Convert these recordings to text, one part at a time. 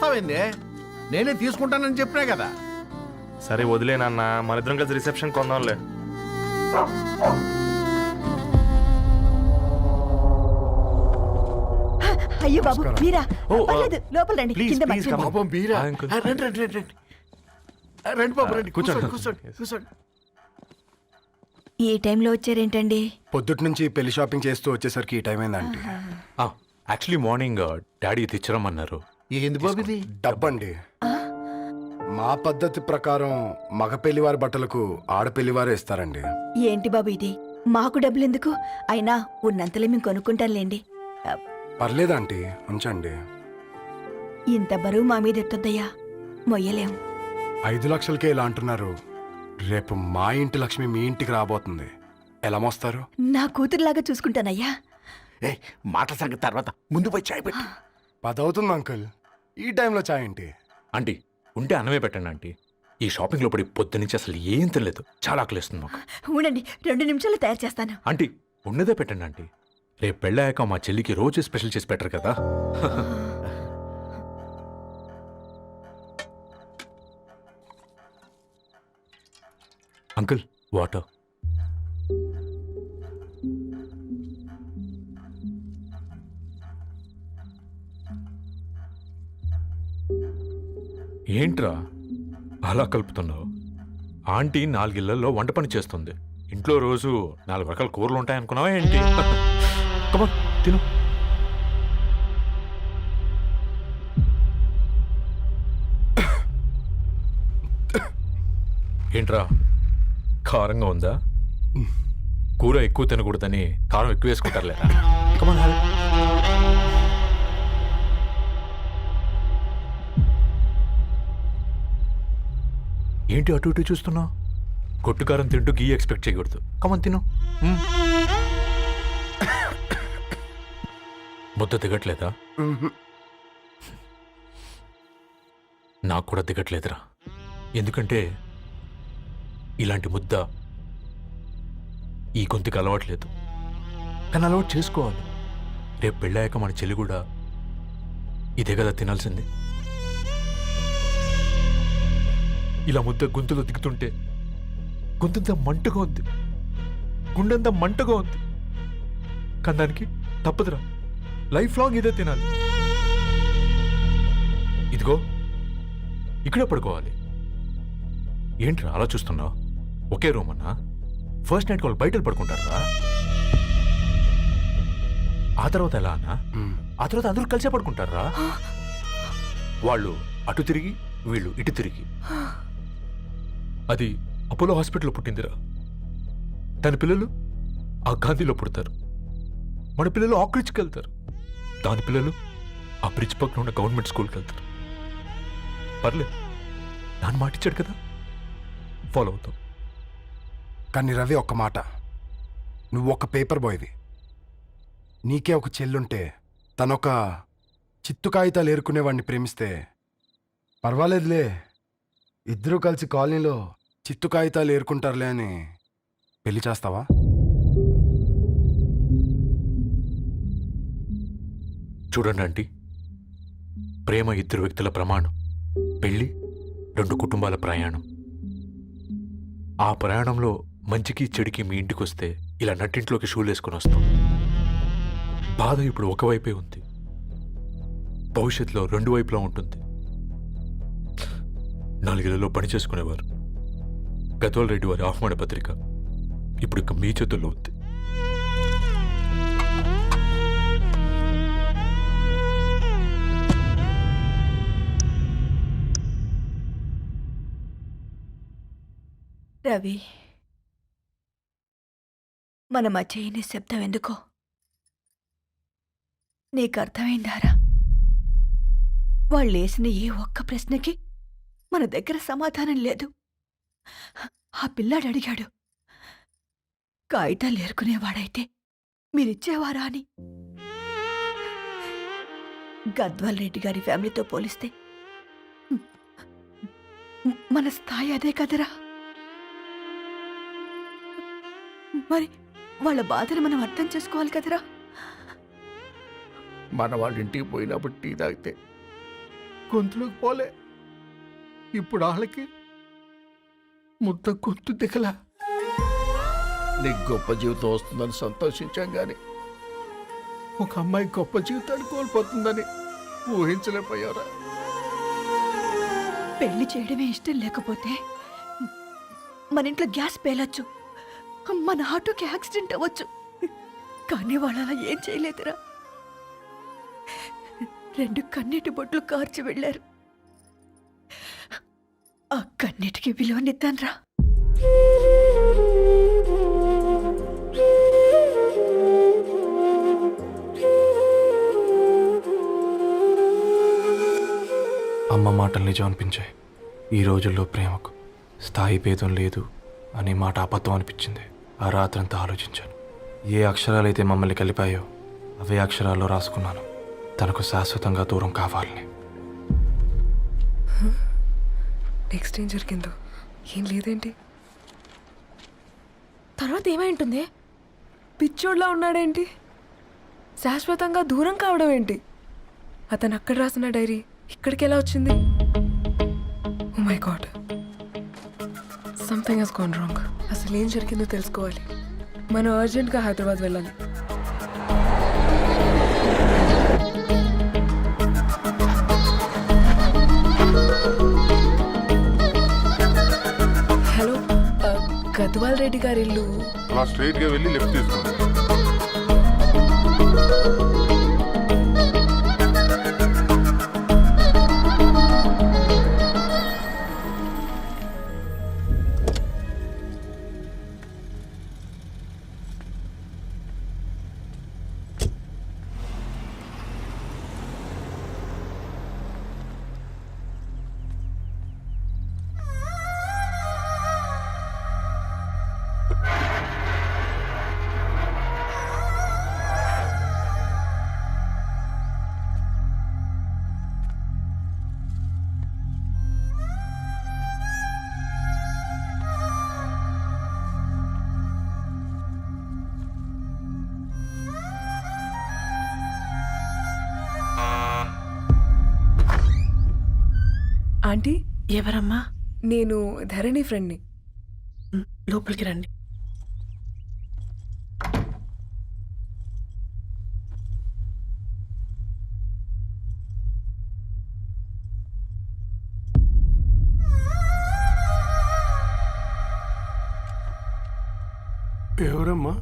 చూస్తావేంది? నేనే తీసుకుంటానని చెప్పినా కదా. సరే వదిలేనన్న, మన ఇద్దరం కలిసి రిసెప్షన్ కొందాంలే. అయ్యో బాబు మీరా? ఓ, పర్లేదు, లోపల రండి. ప్లీజ్, కింద ప్లీజ్, మంచం come on. పాపం బీరా. అంకుల్. రండి రండి రండి రండి. రండి బాబు రండి. కూర్చోండి. కూర్చోండి కూర్చోండి. ఈ టైంలో వచ్చారేంటండి? పొద్దుటి నుంచి పెళ్లి షాపింగ్ చేస్తూ వచ్చేసరికి ఈ టైం అయిందంటే. యాక్చువల్లీ మార్నింగ్ డాడీ తెచ్చరమన్నారు. ఏంది బాబు ఇది? డబ్బండి. మా పద్ధతి ప్రకారం మగ పెళ్లివారి బట్టలకు ఆడపెళ్లివారే ఇస్తారండి. ఏంటి బాబు ఇది? మాకు డబ్బులు ఎందుకు? అయినా ఉన్నంతలే మేము కొనుక్కుంటాంలేండి. పర్లేదంటీ, ఉంచండి. ఇంత బరువు మా మీద ఎత్తొద్దయ్యా, మొయ్యలేం. 5 లక్షలకే ఇలా అంటున్నారు. రేపు మా ఇంటి లక్ష్మి మీ ఇంటికి రాబోతుంది. ఎలా మోస్తారు? నా కూతురులాగా చూసుకుంటానయ్యా. ఏ మాట సంగతి తర్వాత, ముందు పోయి చాయ్ పెట్టి. 10 అవుతుంది అంకుల్. ఈ టైంలో చాయ్ ఏంటి? ఆంటీ ఉంటే అన్నమే పెట్టండి ఆంటీ. ఈ షాపింగ్లో పడి పొద్దు నుంచి అసలు ఏం తినలేదు. చాలా ఆకలిస్తుంది మాకు. ఉండండి, 2 నిమిషాలు తయారు చేస్తాను. ఆంటీ ఉన్నదే పెట్టండి ఆంటీ. రేపు పెళ్ళాక మా చెల్లికి రోజు స్పెషల్ చేసి పెట్టరు కదా. Uncle water. ఏంట్రా అలా కలుపుతున్నావు? ఆంటీ 4 ఇళ్లలో వంట పని చేస్తుంది. ఇంట్లో రోజు 4 రకాల కూరలు ఉంటాయనుకున్నావా ఏంటి? కమా తిను. ఏంట్రా కారంగా ఉందా? కూర ఎక్కువ తినకూడదని కారం ఎక్కువ వేసుకుంటారులేరా. కమాన్ హ్యావ్ ఇట్. ఏంటి అటు ఇటు చూస్తున్నావు? కొట్టుకారం తింటూ గీ ఎక్స్పెక్ట్ చేయకూడదు. కమన్ తిను. ముద్ద దిగట్లేదా? నాకు కూడా దిగట్లేదురా. ఎందుకంటే ఇలాంటి ముద్ద ఈ గొంతుకి అలవాట్లేదు. కానీ అలవాటు చేసుకోవాలి. రేపు పెళ్ళాక మన చెల్లి కూడా ఇదే కదా తినాల్సింది. ఇలా ముద్ద గొంతులో దిగుతుంటే గొంతంతా మంటగా ఉంది, గుండెంతా మంటగా ఉంది. కానీ దానికి తప్పదురా, లైఫ్ లాంగ్ ఇదే తినాలి. ఇదిగో ఇక్కడే పడుకోవాలి. ఏంట్రా అలా చూస్తున్నావు? ఒకే రూమ్ అన్నా? ఫస్ట్ నైట్ వాళ్ళు బయట పడుకుంటారా? ఆ తర్వాత ఎలా అన్నా? ఆ తర్వాత అందరూ కలిసే పడుకుంటారా? వాళ్ళు అటు తిరిగి వీళ్ళు ఇటు తిరిగి. అది అపోలో హాస్పిటల్లో పుట్టిందిరా. దాని పిల్లలు ఆ గాంధీలో పుడతారు. మన పిల్లలు ఆక్రిడ్జ్కి వెళ్తారు. దాని పిల్లలు ఆ బ్రిడ్జ్ పక్కన ఉన్న గవర్నమెంట్ స్కూల్కి వెళ్తారు. పర్లేదు, నాన్న మాటిచ్చాడు కదా, ఫాలో అవుతాం. కానీ రవి, ఒక్క మాట. నువ్వు ఒక పేపర్ బాయ్వి. నీకే ఒక చెల్లుంటే తనొక చిత్తు కాగితాలు ఏరుకునేవాడిని ప్రేమిస్తే పర్వాలేదులే, ఇద్దరూ కలిసి కాలనీలో చిత్తు కాగితాలు ఏరుకుంటారులే అని పెళ్లి చేస్తావా? చూడండి ఆంటీ, ప్రేమ 2 వ్యక్తుల ప్రమాణం, పెళ్ళి 2 కుటుంబాల ప్రయాణం. ఆ ప్రయాణంలో మంచికి చెడుకి మీ ఇంటికి వస్తే ఇలా నట్టింట్లోకి షూలు వేసుకొని వస్తాం. బాధ ఇప్పుడు ఒకవైపే ఉంది, భవిష్యత్తులో 2 వైపులా ఉంటుంది. 4 ఇళ్లలో పని చేసుకునేవారు గద్వాల్ రెడ్డి వారి ఆహ్వాన పత్రిక ఇప్పుడు ఇక మీ చేతుల్లో ఉంది. రవి, మన మధ్య ఈ నిశ్శబ్దం ఎందుకో నీకు అర్థమైందారా? వాళ్ళేసిన ఏ ఒక్క ప్రశ్నకి మన దగ్గర సమాధానం లేదు. ఆ పిల్లాడు అడిగాడు, కాగితాలు ఏరుకునేవాడైతే మీరిచ్చేవారా అని. గద్వాల్ రెడ్డి గారి ఫ్యామిలీతో పోలిస్తే మన స్థాయి అదే కదరా. మరి వాళ్ళ బాధను మనం అర్థం చేసుకోవాలి కదరా. మన వాళ్ళ ఇంటికి పోయినప్పుడు టీ తాగితే గొంతులోకి పోలే. ఇప్పుడు వాళ్ళకి ముద్ద గొంతు దిగలా. నీకు గొప్ప జీవితం వస్తుందని సంతోషించాం గాని ఒక అమ్మాయి గొప్ప జీవితాన్ని కోల్పోతుందని ఊహించలేకపోయారా? పెళ్లి చేయడమే ఇష్టం లేకపోతే మన ఇంట్లో గ్యాస్ పేలొచ్చు, మన ఆటోకి యాక్సిడెంట్ అవ్వచ్చు, కానీ వాళ్ళు అలా ఏం చేయలేదురా. 2 కన్నీటి బొట్లు కార్చి వెళ్ళారు. ఆ కన్నీటికి విలువనిద్దాన్రా. అమ్మ మాటలు నిజం అనిపించాయి. ఈ రోజుల్లో ప్రేమకు స్థాయి భేదం లేదు అనే మాట అబద్ధం అనిపించింది. ఆ రాత్రంతా ఆలోచించాను. ఏ అక్షరాలైతే మమ్మల్ని కలిపాయో అవే అక్షరాల్లో రాసుకున్నాను, తనకు శాశ్వతంగా దూరం కావాలని. నెక్స్ట్ ఏం జరిగిందో ఏం లేదేంటి? తర్వాత ఏమై ఉంటుంది? పిచ్చోడ్లా ఉన్నాడేంటి? శాశ్వతంగా దూరం కావడం ఏంటి? అతను అక్కడ రాసిన డైరీ ఇక్కడికి ఎలా వచ్చింది? Oh my God, something has gone wrong. అసలు ఏం జరిగిందో తెలుసుకోవాలి. మనం అర్జెంట్గా హైదరాబాద్ వెళ్ళాలి. హలో, గద్వాల్ రెడ్డి గారి ఇల్లు. అలా స్ట్రైట్ గా వెళ్ళి లెఫ్ట్ తీసుకోండి. ఆంటీ, ఎవరమ్మా? నేను ధరణి ఫ్రెండ్ని. లోపలికి రండి. ఎవరమ్మా?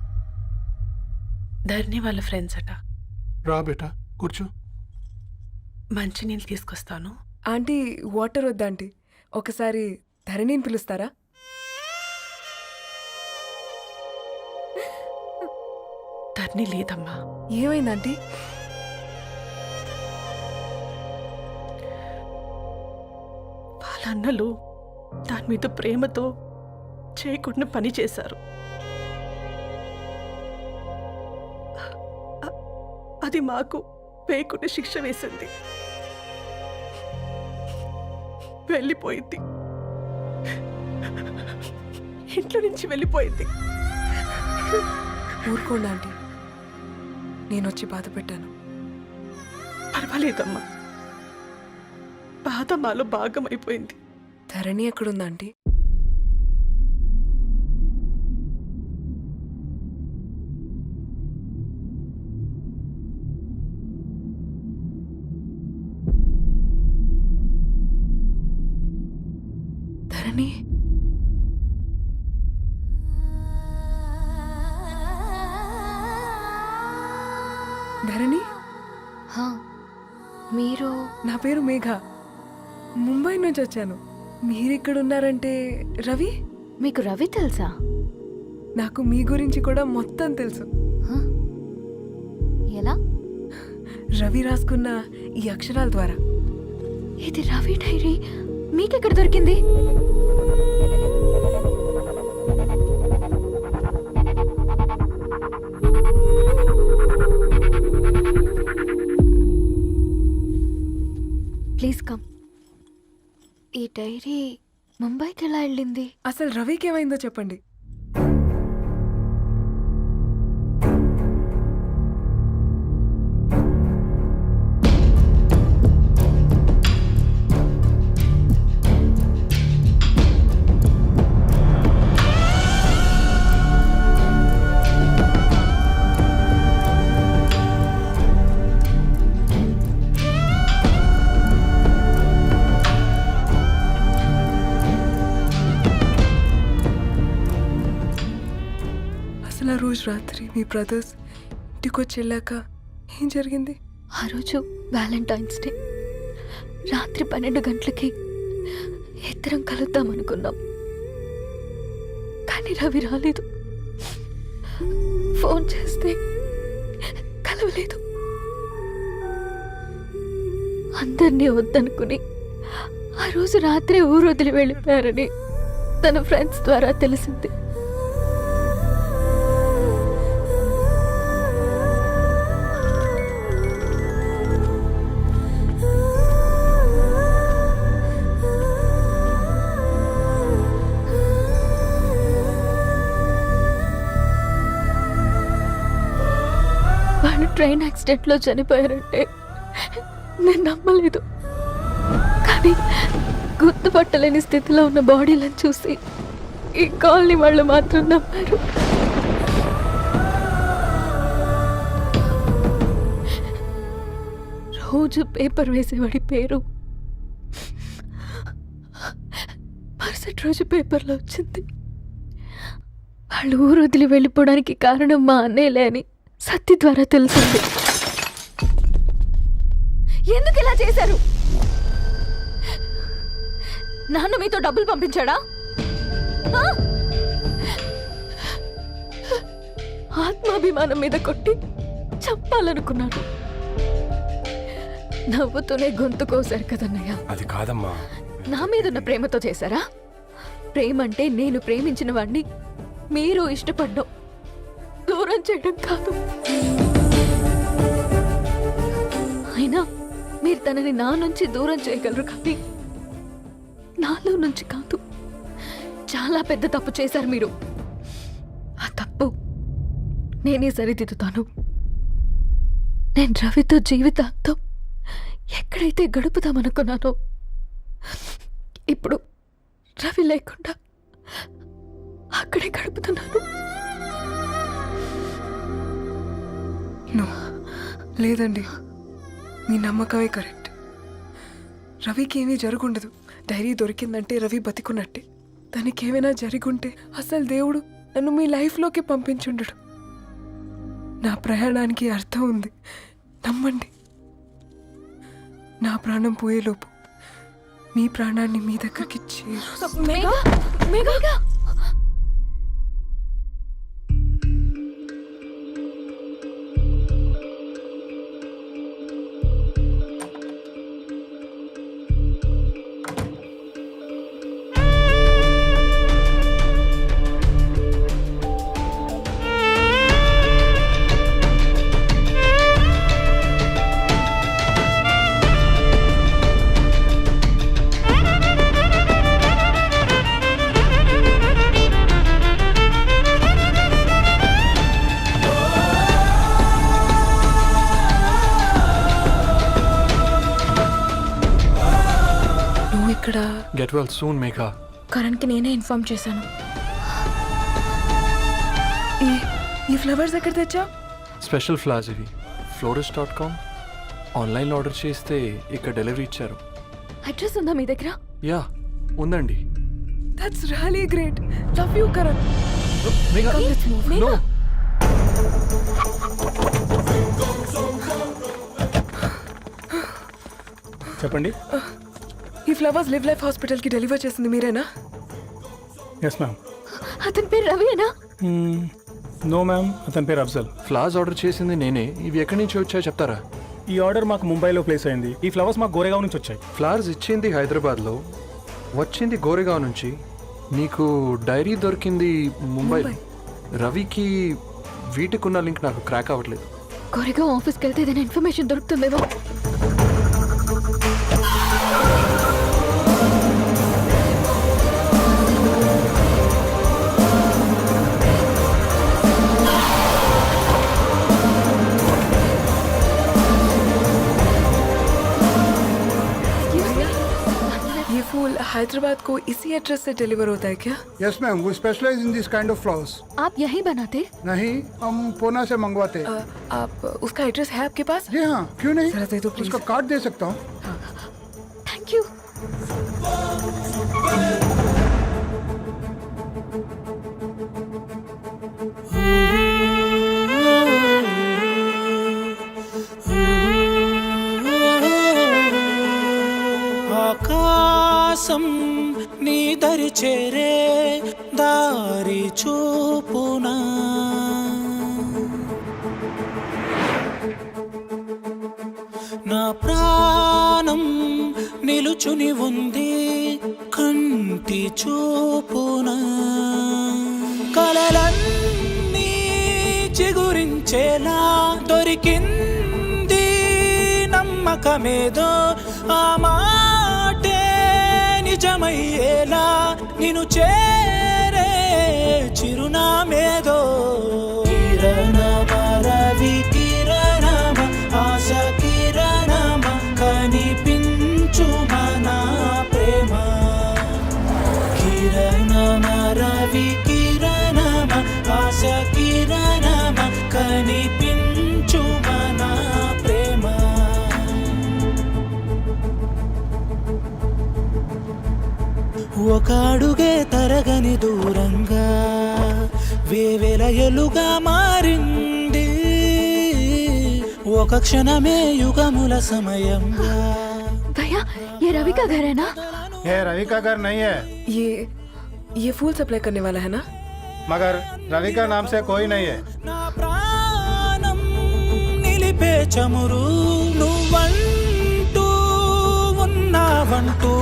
ధరణి వాళ్ళ ఫ్రెండ్స్ అట. రా బేటా, కూర్చో. మంచినీళ్ళు తీసుకొస్తాను. ఆంటీ, వాటర్ వద్దా ఆంటీ? ఒకసారి ధరణిని పిలుస్తారా? ధరణి లేదమ్మా. ఏమైంది ఆంటీ? వాళ్ళ అన్నలు దాని మీద ప్రేమతో చేయకుండా పని చేశారు. అది మాకు వేయకుండా శిక్ష వేసింది. వెళ్ళిపోయింది, ఇంట్లో నుంచి వెళ్ళిపోయింది. ఊరుకోండి ఆంటీ, నేను వచ్చి బాధ పెట్టాను. పర్వాలేదమ్మా, బాధ మాలో భాగం అయిపోయింది. ధరణి ఎక్కడుందా ఆంటీ? ధరణి, ధరణి, మీరు? నా పేరు మేఘ, ముంబై నుంచి వచ్చాను. మీరిక్కడున్నారంటే రవి? మీకు రవి తెలుసా? నాకు మీ గురించి కూడా మొత్తం తెలుసు. హ? ఎలా? రవి రాసుకున్న ఈ అక్షరాల ద్వారా. ఇది రవి డైరీ మీకెక్కడ దొరికింది? Please come. ఈ డైరీ ముంబైకి ఎలా వెళ్ళింది? అసలు రవికి ఏమైందో చెప్పండి. రోజు రాత్రి మీ బ్రదర్స్ ఇంటికి వచ్చి వెళ్ళాక ఏం జరిగింది? ఆ రోజు వ్యాలంటైన్స్ డే రాత్రి 12 గంటలకి ఇద్దరం కలుద్దాం అనుకున్నాం. కానీ రవి రాలేదు. ఫోన్ చేస్తే కలవలేదు. అందరినీ వద్దనుకుని ఆ రోజు రాత్రి ఊరు వదిలి వెళ్ళిపోయారని తన ఫ్రెండ్స్ ద్వారా తెలిసింది. వాళ్ళు ట్రైన్ యాక్సిడెంట్లో చనిపోయారంటే నేను నమ్మలేదు. కానీ గుర్తుపట్టలేని స్థితిలో ఉన్న బాడీలను చూసి ఈ కాలనీ వాళ్ళు మాత్రం నమ్మారు. రోజు పేపర్ వేసేవాడి పేరు మరుసటి రోజు పేపర్లో వచ్చింది. వాళ్ళు ఊరు వదిలి వెళ్ళిపోవడానికి కారణం మా అన్నయ్యలే అని సత్తి ద్వారా తెలిసింది. ఎందుకు ఇలా చేశారు? నాన్న మీతో డబ్బులు పంపించాడా? ఆ? ఆత్మాభిమానం మీద కొట్టి చంపాలనుకున్నాడు. నవ్వుతూనే గొంతు కోసారు కదన్నయ్య. అది కాదమ్మా. నా మీదున్న ప్రేమతో చేశారా? ప్రేమంటే నేను ప్రేమించిన వాడిని మీరు ఇష్టపడ్డం, దూరం చేయడం కాదు. అయినా మీరు తనని నా నుంచి దూరం చేయగలరు కానీ నాలో నుంచి కాదు. చాలా పెద్ద తప్పు చేశారు మీరు. ఆ తప్పు నేనే సరిదిద్దుతాను. నేను రవితో జీవితాంతం ఎక్కడైతే గడుపుదామనుకున్నానో ఇప్పుడు రవి లేకుండా అక్కడే గడుపుతున్నాను. నో, లేదండి, మీ నమ్మకమే కరెక్ట్. రవికి ఏమీ జరుగుండదు. డైరీ దొరికిందంటే రవి బతికున్నట్టే. తనకి ఏమైనా జరుగుంటే అసలు దేవుడు నన్ను మీ లైఫ్లోకి పంపించుండడు. నా ప్రయాణానికి అర్థం ఉంది, నమ్మండి. నా ప్రాణం పోయేలోపు మీ ప్రాణాన్ని మీ దగ్గరికి ఇక్కడ గెట్ వెల్ సూన్ మేఘా. కరణ్కి నేనే ఇన్ఫార్మ్ చేశాను. ఈ ఫ్లవర్స్ ఎక్కడ తెచ్చా? స్పెషల్ ఫ్లవర్స్ ఇవి. florist.com ఆన్లైన్లో ఆర్డర్ చేస్తే ఇక్కడ డెలివరీ ఇచ్చారు. అడ్రస్ ఉందా మీ దగ్గర? యా ఉందండి. That's really great. Love you Karan. Megha no. చెప్పండి. ఈ ఫ్లవర్స్ లివ్ లైఫ్ హాస్పిటల్కి డెలివర్ చేసింది మీరేనా? Yes ma'am. అతని పేరు రవియేనా? నో మ్యామ్, అతని పేరు అఫ్జల్. ఫ్లవర్స్ ఆర్డర్ చేసింది నేనే. ఇవి ఎక్కడి నుంచి వచ్చాయో చెప్తారా? ఈ ఆర్డర్ మాకు ముంబైలో ప్లేస్ అయింది. ఈ ఫ్లవర్స్ మాకు గోరేగావ్ నుంచి వచ్చాయి. ఫ్లవర్స్ ఇచ్చింది హైదరాబాద్లో, వచ్చింది గోరేగావ్ నుంచి. నీకు డైరీ దొరికింది ముంబైలో. రవికి వీటికున్న లింక్ నాకు క్రాక్ అవ్వట్లేదు. కోరేగావ్ ఆఫీస్కి వెళ్తే ఏదైనా ఇన్ఫర్మేషన్ దొరుకుతుందేమో. हैदराबाद को इसी एड्रेस से डिलीवर होता है क्या? यस मैम, वो specialise in this kind of flowers. आप यहीं बनाते? नहीं, हम पूना से मंगवाते. आप उसका एड्रेस है आपके पास? जी हाँ, क्यों नहीं. जरा दे दो प्लीज. उसका कार्ड दे सकता हूँ. Thank you. Oh ఆకాశం నీ దరి చేరే దారి చూపునా నా ప్రాణం నిలుచుని ఉంది కంటి చూపునా కలలన్నీ చిగురించేలా దొరికింది నమ్మకమేదో ఆ మాటే నిజమయ్యేలా నిన్ను చేరే చిరునామేదో కిరణమ రవి కిరణమ ఆశ కిరణమ కనిపించు మన ప్రేమ కిరణమ రవి కిరణమ ఆశ కిరణమ కనిపించు మన ప్రేమ ఒక అడుగే తరగని దూరంగా వేవేల ఎలుగా మారింది ఒక క్షణమే యుగముల సమయంగా भैया ये रवि का घर है ना? ये रवि का घर नहीं है, ये फूल सप्लाई करने वाला है ना? मगर रवि का नाम से कोई नहीं है. నా ప్రాణం నిలిపే చమురు నువ్వంటూ ఉన్నావంటూ